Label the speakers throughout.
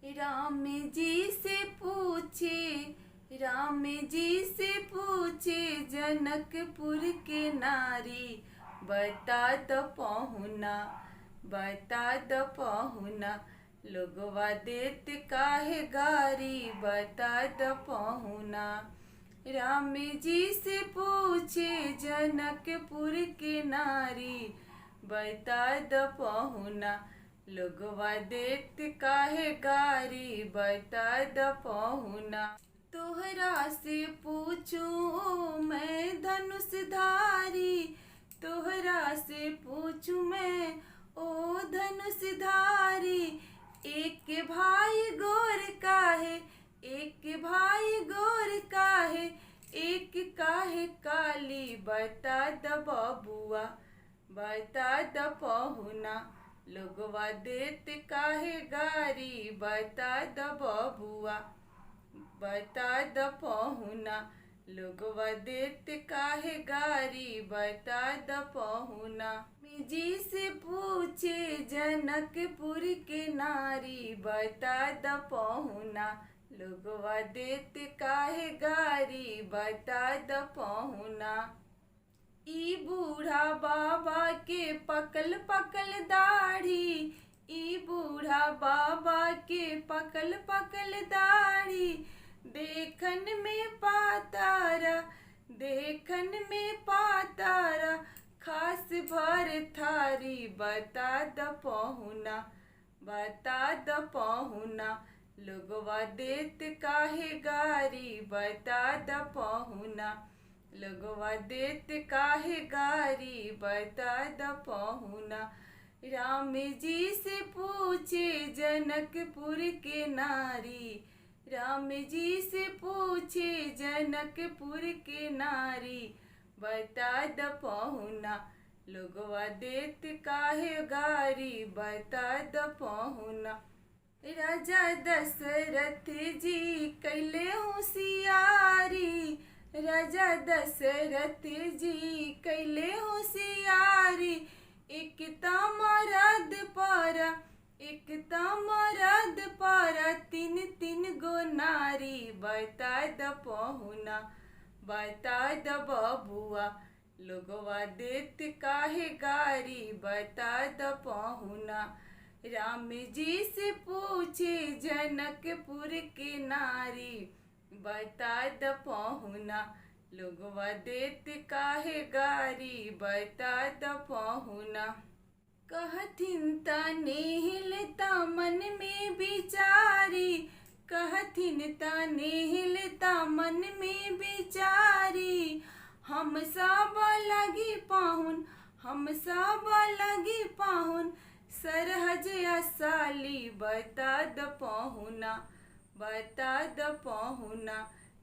Speaker 1: राम जी से पूछे, राम जी से पूछे जनकपुर के नारी, बता द पहुना, बता द पहुना, लोगवा देत काहे गारी, बता द पहुना। राम जी से पूछे जनकपुर के नारी, बता द पहुना, लोगवा देत काहे गारी, बता द पहुना। तोहरा से पूछूं मैं धनुषधारी, तोहरा से पूछूं मैं ओ धनुषधारी, एक भाई गोर काहे, एक भाई गोर काहे, एक काहे काली, बता द बबुआ, बता द पहुना, लोगवा देत काहे गारी, बता द बबुआ, बता द पहुना, लोगवा देत काहे गारी, बता द पहुना। जी से पूछे जनकपुर के नारी, बता द पहुना, लोगवा देत काहे गारी, बता द पहुना। ई बूढ़ा बाबा के पकल पकल दाढ़ी, ई बूढ़ा बाबा के पकल पकल दाढ़ी, देखन में पातारा, देखन में पातारा, खास भर थारी, बता द पहुना, बता द पहुना, लोगवा देत काहे गारी, बता द पहुना, लोगवा देत काहे गारी, बता द पहुना। राम जी से पूछे जनकपुर के नारी, राम जी से पूछे जनकपुर के नारी, बता द पहुना, लोगवा देत काहे गारी, बता द पहुना। राजा दशरथ जी कैले होशियारी, राजा दशरथ जी कैले होशियारी, एकता मरद पारा, एकता मरद पारा, तीन तीन गो नारी, बता द पहुना, बता द बबुआ, लोगवा देत काहे गारी, बता द पहुना। राम जी से पूछे जनकपुर के नारी, बता द पहुना, लोगवा देत काहे गारी, बता द पहुना। कहथिन त नेहिलता मन में विचारी, कहथिन त नेहिलता मन में विचारी, हम सब लगी पाहुन, हम सब लगी पाहुन, सरहज असाली, बता द पहुना, बता द पहुना,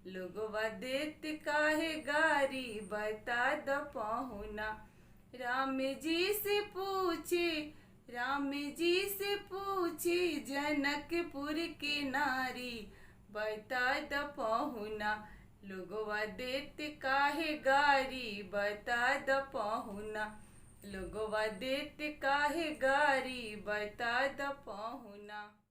Speaker 1: लोगवा देत काहे गारी, बता द पहुना। राम जी से पूछे, राम जी से पूछे जनकपुर के नारी, बता द पहुना, लोगवा देत काहे गारी, बता द पहुना, लोगवा देत काहे गारी, बता द पहुना।